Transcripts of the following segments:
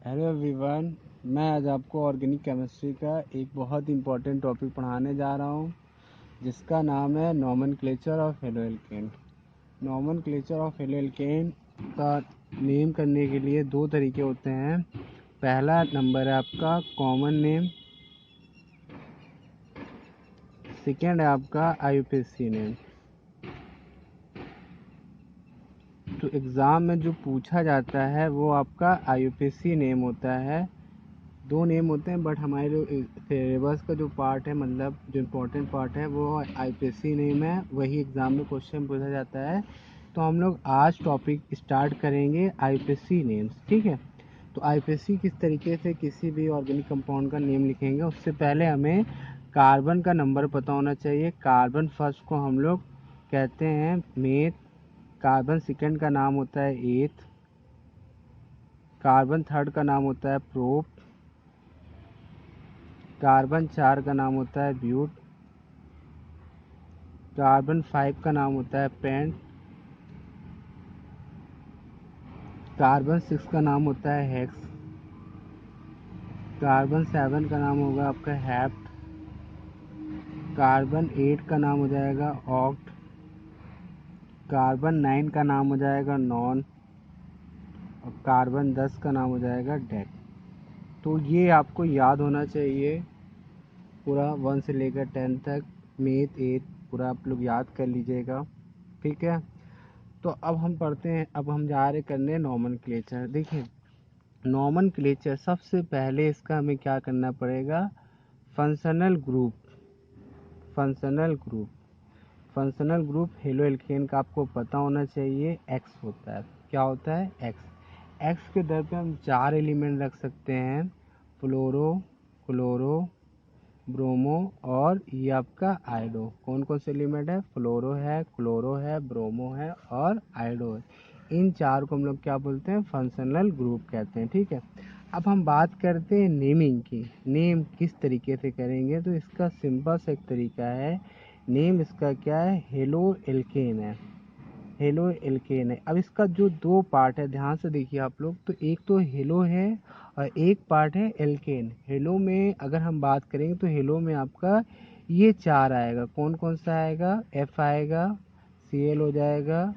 Hello everyone, मैं आज आपको ऑर्गेनिक केमिस्ट्री का एक बहुत इंपॉर्टेंट टॉपिक पढ़ाने जा रहा हूँ जिसका नाम है nomenclature of haloalkane. Nomenclature of haloalkane का नेम करने के लिए दो तरीके होते हैं। पहला नंबर है आपका कॉमन नेम, सेकेंड है आपका आईयूपीएसी नेम। तो एग्ज़ाम में जो पूछा जाता है वो आपका आईयूपीएसी नेम होता है। दो नेम होते हैं बट हमारे जो सिलेबस का जो पार्ट है, मतलब जो इम्पोर्टेंट पार्ट है वो आईयूपीएसी नेम है, वही एग्ज़ाम में क्वेश्चन पूछा जाता है। तो हम लोग आज टॉपिक स्टार्ट करेंगे आईयूपीएसी नेम्स, ठीक है। तो आईयूपीएसी किस तरीके से किसी भी ऑर्गेनिक कंपाउंड का नेम लिखेंगे, उससे पहले हमें कार्बन का नंबर पता होना चाहिए। कार्बन फर्स्ट को हम लोग कहते हैं मेथ, कार्बन सेकेंड का नाम होता है एथ, कार्बन थर्ड का नाम होता है प्रोप, कार्बन 4 का नाम होता है ब्यूट, कार्बन 5 का नाम होता है पेंट, कार्बन 6 का नाम होता है हेक्स, कार्बन 7 का नाम होगा आपका हैप्ट, कार्बन 8 का नाम हो जाएगा ऑक्ट, कार्बन 9 का नाम हो जाएगा नॉन, और कार्बन 10 का नाम हो जाएगा डेक। तो ये आपको याद होना चाहिए पूरा 1 से लेकर 10 तक, मेथ 8 पूरा आप लोग याद कर लीजिएगा, ठीक है। तो अब हम पढ़ते हैं, अब हम जा रहे करने नोमेनक्लेचर। देखिए नोमेनक्लेचर सबसे पहले इसका हमें क्या करना पड़ेगा, functional group. Functional group functional group haloalkane का आपको पता होना चाहिए, एक्स होता है। क्या होता है, एक्स। एक्स के दर पे हम 4 एलिमेंट रख सकते हैं, फ्लोरो, क्लोरो, ब्रोमो और ये आपका आयोडो। कौन कौन से एलिमेंट है, फ्लोरो है, क्लोरो है, ब्रोमो है और आयोडो है। इन चार को हम लोग क्या बोलते हैं, फंक्शनल ग्रुप कहते हैं, ठीक है। अब हम बात करते हैं नेमिंग की। नेम किस तरीके से करेंगे, तो इसका सिंपल सा एक तरीका है। नेम इसका क्या है, हेलो एल्केन है। हेलो एल्केन है। अब इसका जो दो पार्ट है, ध्यान से देखिए आप लोग, तो एक तो हेलो है और एक पार्ट है एल्केन। हेलो में अगर हम बात करेंगे तो हेलो में आपका ये चार आएगा। कौन कौन सा आएगा, एफ आएगा, सी एल हो जाएगा,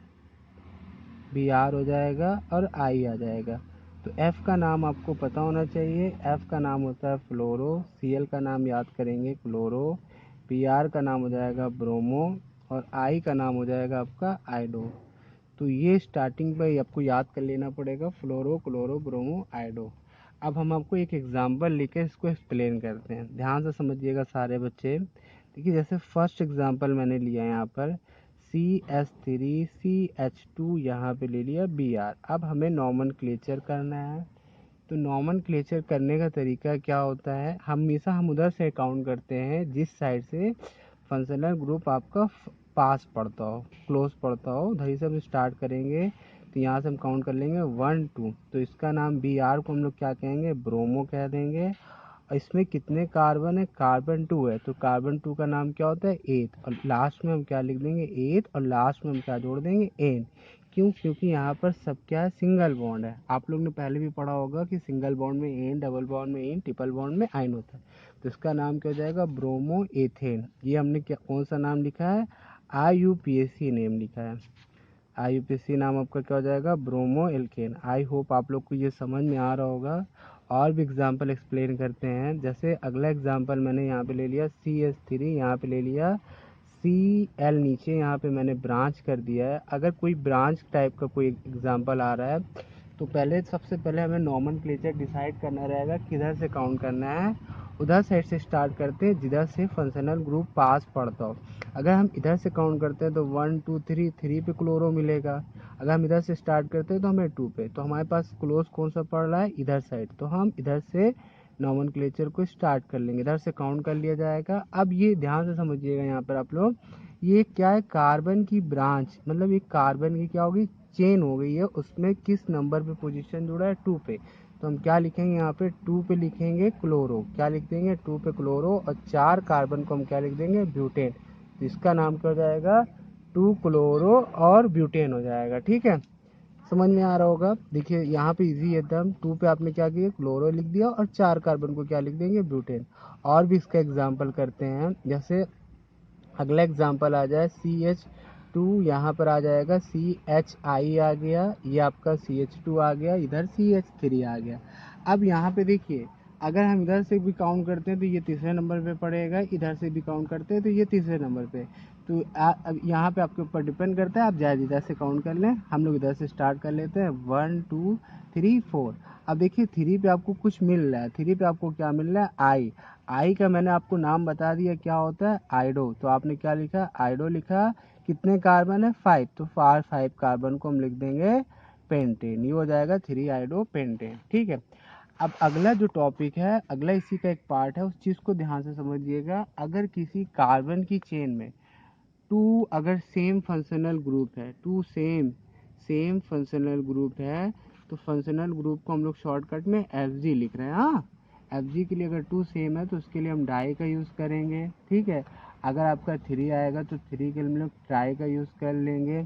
बी आर हो जाएगा और आई आ जाएगा। तो एफ का नाम आपको पता होना चाहिए, एफ का नाम होता है फ्लोरो, सी एल का नाम याद करेंगे क्लोरो, बी आर का नाम हो जाएगा ब्रोमो और आई का नाम हो जाएगा आपका आयोडो। तो ये स्टार्टिंग पर आपको याद कर लेना पड़ेगा, फ्लोरो, क्लोरो, ब्रोमो, आयोडो। अब हम आपको एक एग्जांपल लेके इसको एक्सप्लेन करते हैं, ध्यान से समझिएगा सारे बच्चे। देखिए जैसे फर्स्ट एग्जांपल मैंने लिया है यहाँ पर CH3CH2, यहाँ पे ले लिया Br। अब हमें नोमेनक्लेचर करना है। तो नोमेनक्लेचर करने का तरीका क्या होता है, हमेशा हम उधर से काउंट करते हैं जिस साइड से फंक्शनल ग्रुप आपका पास पड़ता हो, क्लोज पड़ता हो, उधर से हम स्टार्ट करेंगे। तो यहाँ से हम काउंट कर लेंगे 1 2। तो इसका नाम Br को हम लोग क्या कहेंगे, ब्रोमो कह देंगे। और इसमें कितने कार्बन है, कार्बन 2 है, तो कार्बन 2 का नाम क्या होता है, एथ। और लास्ट में हम क्या लिख देंगे, एथ, और लास्ट में हम क्या जोड़ देंगे, एन। क्यों, क्योंकि यहाँ पर सब क्या है, सिंगल बॉन्ड है। आप लोग ने पहले भी पढ़ा होगा कि सिंगल बॉन्ड में एन, डबल बॉन्ड में एन, ट्रिपल बॉन्ड में आइन होता है। तो इसका नाम क्या हो जाएगा, ब्रोमो एथेन। ये हमने क्या, कौन सा नाम लिखा है, IUPAC नेम लिखा है। IUPAC नाम आपका क्या हो जाएगा, ब्रोमो एल्केन। आई होप आप लोग को ये समझ में आ रहा होगा। और भी एग्जाम्पल एक्सप्लेन करते हैं। जैसे अगला एग्जाम्पल मैंने यहाँ पे ले लिया CH3, यहाँ पे ले लिया CL, नीचे यहाँ पे मैंने ब्रांच कर दिया है। अगर कोई ब्रांच टाइप का कोई एग्जाम्पल आ रहा है तो पहले सबसे पहले हमें नोमेनक्लेचर डिसाइड करना रहेगा किधर से काउंट करना है। उधर साइड से स्टार्ट करते हैं जिधर से फंक्शनल ग्रुप पास पड़ता हो। अगर हम इधर से काउंट करते हैं तो 1 2 3, 3 पे क्लोरो मिलेगा। अगर हम इधर से स्टार्ट करते हैं तो हमें 2 पे, तो हमारे पास क्लोज कौन सा पड़ रहा है, इधर साइड, तो हम इधर से नोमेनक्लेचर को स्टार्ट कर लेंगे, इधर से काउंट कर लिया जाएगा। अब ये ध्यान से समझिएगा यहाँ पर आप लोग, ये क्या है, कार्बन की ब्रांच, मतलब ये कार्बन की क्या होगी, चेन हो गई है, उसमें किस नंबर पे पोजीशन जुड़ा है, 2 पे। तो हम क्या लिखेंगे यहाँ पे, 2 पे लिखेंगे क्लोरो, क्या लिख देंगे, 2 पे क्लोरो, और 4 कार्बन को हम क्या लिख देंगे, ब्यूटेन। तो इसका नाम क्या हो जाएगा, 2 क्लोरो और ब्यूटेन हो जाएगा, ठीक है। समझ में आ रहा होगा। देखिए यहाँ पे इजी है एकदम। 2 पे आपने क्या किया, क्लोरो लिख दिया और 4 कार्बन को क्या लिख देंगे, ब्यूटेन। और भी इसका एग्जाम्पल करते हैं। जैसे अगला एग्जाम्पल आ जाए CH2, यहाँ पर आ जाएगा CHI आ गया, ये आपका CH2 आ गया, इधर CH3 आ गया। अब यहाँ पे देखिए, अगर हम इधर से भी काउंट करते हैं तो ये तीसरे नंबर पे पड़ेगा, इधर से भी काउंट करते हैं तो ये तीसरे नंबर पे। तो अब यहाँ पे आपके ऊपर डिपेंड करता है, आप जायज़ इधर से काउंट कर लें। हम लोग इधर से स्टार्ट कर लेते हैं, 1 2 3 4। अब देखिए 3 पे आपको कुछ मिल रहा है, 3 पे आपको क्या मिल रहा है, आई का मैंने आपको नाम बता दिया क्या होता है, आइडो। तो आपने क्या लिखा, आइडो लिखा। कितने कार्बन है, 5, तो 5 कार्बन को हम लिख देंगे पेंटेन। ये हो जाएगा 3 आइडो पेंटेन। ठीक है। अब अगला जो टॉपिक है, अगला इसी का एक पार्ट है, उस चीज़ को ध्यान से समझिएगा। अगर किसी कार्बन की चेन में अगर सेम फंक्शनल ग्रुप है, सेम फंक्शनल ग्रुप है, तो फंक्शनल ग्रुप को हम लोग शॉर्टकट में FG लिख रहे हैं। हाँ, FG के लिए अगर 2 सेम है तो उसके लिए हम डाई का यूज़ करेंगे। ठीक है। अगर आपका 3 आएगा तो 3 के लिए हम लोग ट्राई का यूज़ कर लेंगे।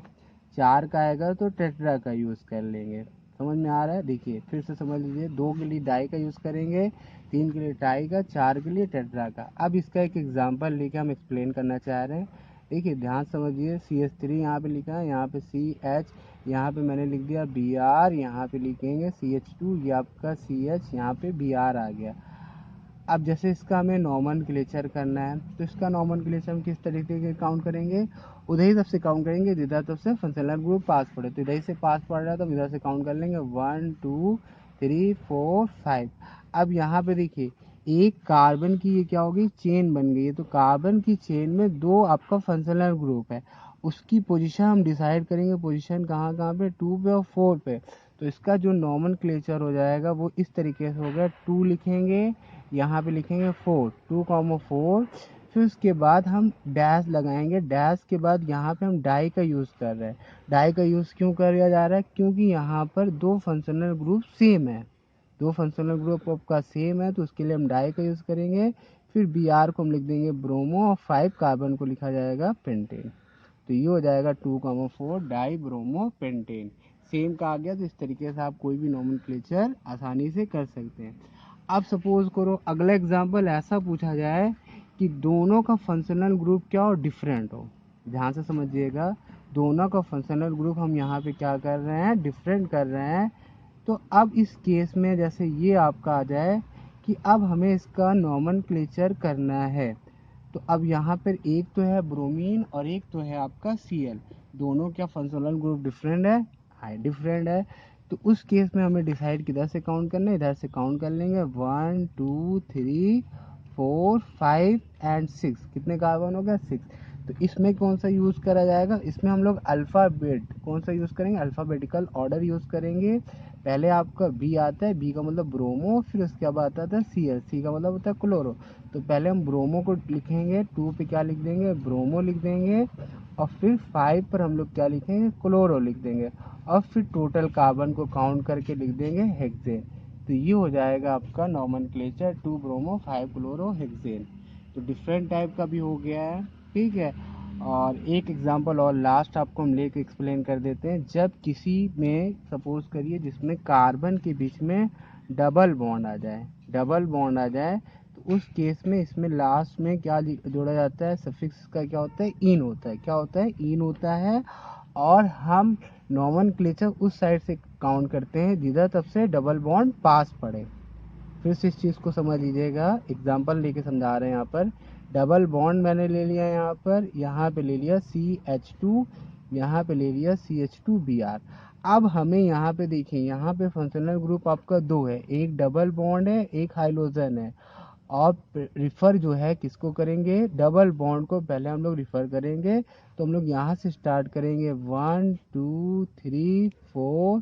4 का आएगा तो टेट्रा का यूज़ कर लेंगे। समझ में आ रहा है। देखिए फिर से समझ लीजिए, 2 के लिए डाई का यूज़ करेंगे, 3 के लिए ट्राई का, 4 के लिए टेट्रा का। अब इसका एक एग्जाम्पल लेके हम एक्सप्लेन करना चाह रहे हैं। देखिए ध्यान समझिए, CH3 यहाँ पे लिखा है, यहाँ पे CH, यहाँ पे मैंने लिख दिया Br, यहाँ पे लिखेंगे CH2, ये आपका CH, यहाँ पे Br आ गया। अब जैसे इसका हमें नॉमनक्लेचर करना है, तो इसका नॉमनक्लेचर हम किस तरीके से काउंट करेंगे, उधर ही सबसे काउंट करेंगे जिधर तब से फंक्शनल ग्रुप पास पड़े। तो इधर ही से पास पड़ रहा है तो इधर से काउंट कर लेंगे, 1 2 3 4 5। अब यहाँ पे देखिए, एक कार्बन की ये क्या होगी, चेन बन गई है। तो कार्बन की चेन में 2 आपका फंक्शनल ग्रुप है, उसकी पोजीशन हम डिसाइड करेंगे। पोजीशन कहाँ कहाँ पे, 2 पे और 4 पे। तो इसका जो नॉमनक्लेचर हो जाएगा वो इस तरीके से हो गया, 2 लिखेंगे, यहाँ पे लिखेंगे 4, 2,4। फिर उसके बाद हम डैश लगाएंगे, डैश के बाद यहाँ पे हम डाई का यूज़ कर रहे हैं। डाई का यूज़ क्यों किया जा रहा है, क्योंकि यहाँ पर 2 फंक्शनल ग्रुप सेम है, 2 फंक्शनल ग्रुप आपका सेम है, तो उसके लिए हम डाई का यूज़ करेंगे। फिर Br को हम लिख देंगे ब्रोमो, और 5 कार्बन को लिखा जाएगा पेंटेन। तो ये हो जाएगा 2,4 डाई ब्रोमो पेंटेन। सेम का आ गया, तो इस तरीके से आप कोई भी नॉमेनक्लेचर आसानी से कर सकते हैं। अब सपोज करो अगला एग्जांपल ऐसा पूछा जाए कि दोनों का फंक्शनल ग्रुप क्या हो, डिफरेंट हो। ध्यान से समझिएगा, दोनों का फंक्शनल ग्रुप हम यहाँ पे क्या कर रहे हैं, डिफरेंट कर रहे हैं। तो अब इस केस में जैसे ये आपका आ जाए कि अब हमें इसका नॉमेनक्लेचर करना है। तो अब यहाँ पर एक तो है ब्रोमीन और एक तो है आपका Cl, दोनों क्या फंक्शनल ग्रुप डिफरेंट है, हाई डिफरेंट है। तो उस केस में हमें डिसाइड किधर से काउंट करना है, इधर से काउंट कर लेंगे, 1 2 3 4 5 एंड 6। कितने कार्बन हो गया, 6। तो इसमें कौन सा यूज़ करा जाएगा, इसमें हम लोग अल्फ़ाबेट कौन सा यूज़ करेंगे, अल्फ़ाबेटिकल ऑर्डर यूज़ करेंगे। पहले आपका बी आता है, बी का मतलब ब्रोमो, फिर उसके बाद आता है Cl, सी का मतलब होता है क्लोरो। तो पहले हम ब्रोमो को लिखेंगे, 2 पे क्या लिख देंगे, ब्रोमो लिख देंगे, और फिर 5 पर हम लोग क्या लिखेंगे, क्लोरो लिख देंगे, और फिर टोटल कार्बन को काउंट करके लिख देंगे हेक्सेन। तो ये हो जाएगा आपका नॉमेनक्लेचर, 2 ब्रोमो 5 क्लोरो हेक्सेन। तो डिफरेंट टाइप का भी हो गया है। ठीक है। और एक एग्जांपल और लास्ट आपको हम लेके एक्सप्लेन कर देते हैं। जब किसी में सपोज करिए जिसमें कार्बन के बीच में डबल बॉन्ड आ जाए, डबल बॉन्ड आ जाए, तो उस केस में इसमें लास्ट में क्या जोड़ा जाता है, सफिक्स का क्या होता है, इन होता है। क्या होता है, इन होता है। और हम नॉमेनक्लेचर उस साइड से काउंट करते हैं जिधर तब से डबल बॉन्ड पास पड़े। फिर से इस चीज़ को समझ लीजिएगा, एग्जाम्पल लेके समझा रहे हैं। यहाँ पर डबल बॉन्ड मैंने ले लिया, यहाँ पे ले लिया CH2, यहाँ पे ले लिया CH2Br। अब हमें यहाँ पे देखिए, यहाँ पे फंक्शनल ग्रुप आपका 2 है, एक डबल बॉन्ड है, एक हाइड्रोजन है। और रिफ़र जो है किसको करेंगे, डबल बॉन्ड को पहले हम लोग रिफ़र करेंगे। तो हम लोग यहाँ से स्टार्ट करेंगे, 1 2 3 4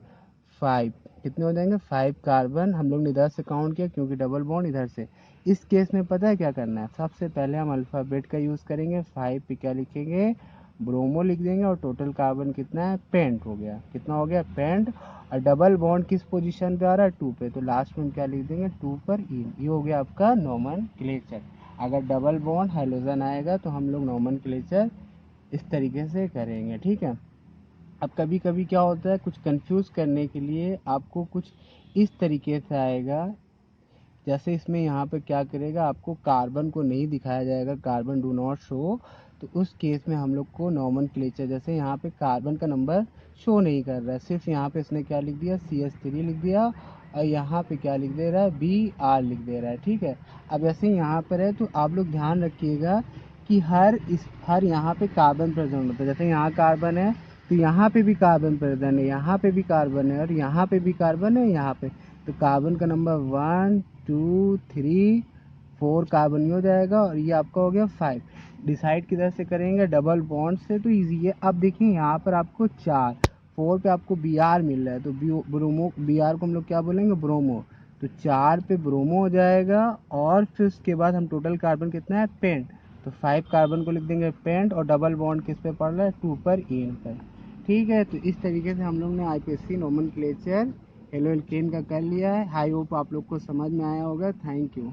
5। कितने हो जाएंगे, 5 कार्बन हम लोग ने इधर से काउंट किया क्योंकि डबल बॉन्ड इधर से। इस केस में पता है क्या करना है, सबसे पहले हम अल्फ़ाबेट का यूज़ करेंगे। 5 पे क्या लिखेंगे, ब्रोमो लिख देंगे, और टोटल कार्बन कितना है, पेंट हो गया। कितना हो गया, पेंट। और डबल बॉन्ड किस पोजीशन पे आ रहा है, 2 पे, तो लास्ट में हम क्या लिख देंगे, 2 पर इन। ये हो गया आपका नॉमेनक्लेचर। अगर डबल बॉन्ड हाइड्रोजन आएगा तो हम लोग नॉमेनक्लेचर इस तरीके से करेंगे। ठीक है। अब कभी कभी क्या होता है, कुछ कंफ्यूज करने के लिए आपको कुछ इस तरीके से आएगा। जैसे इसमें यहाँ पे क्या करेगा, आपको कार्बन को नहीं दिखाया जाएगा, कार्बन डू नॉट शो। तो उस केस में हम लोग को नॉमेनक्लेचर, जैसे यहाँ पे कार्बन का नंबर शो नहीं कर रहा है, सिर्फ यहाँ पे इसने क्या लिख दिया, CH3 लिख दिया, और यहाँ पे क्या लिख दे रहा है, Br लिख दे रहा है। ठीक है, अब ऐसे यहाँ पर है तो आप लोग ध्यान रखिएगा कि हर यहाँ पे कार्बन प्रेजेंट होता है। जैसे यहाँ कार्बन है तो यहाँ पे भी कार्बन प्रेजेंट है, यहाँ पे भी कार्बन है, और यहाँ पे भी कार्बन है, यहाँ पे। तो कार्बन का नंबर 1 2 3 4 कार्बन ही हो जाएगा, और ये आपका हो गया 5। डिसाइड किधर से करेंगे, डबल बॉन्ड से, तो इजी है। अब देखिए यहाँ पर आपको 4 पे आपको Br मिल रहा है, तो ब्रोमो, Br को हम लोग क्या बोलेंगे, ब्रोमो। तो 4 पे ब्रोमो हो जाएगा, और फिर उसके बाद हम टोटल कार्बन कितना है, पेंट। तो 5 कार्बन को लिख देंगे पेंट, और डबल बॉन्ड किस पे पड़ रहा है, 2 पर इन पर। ठीक है, तो इस तरीके से हम लोग ने IPSC नोमेनक्लेचर हेलो एल्केन का कर लिया है। आई होप आप लोग को समझ में आया होगा। Thank you.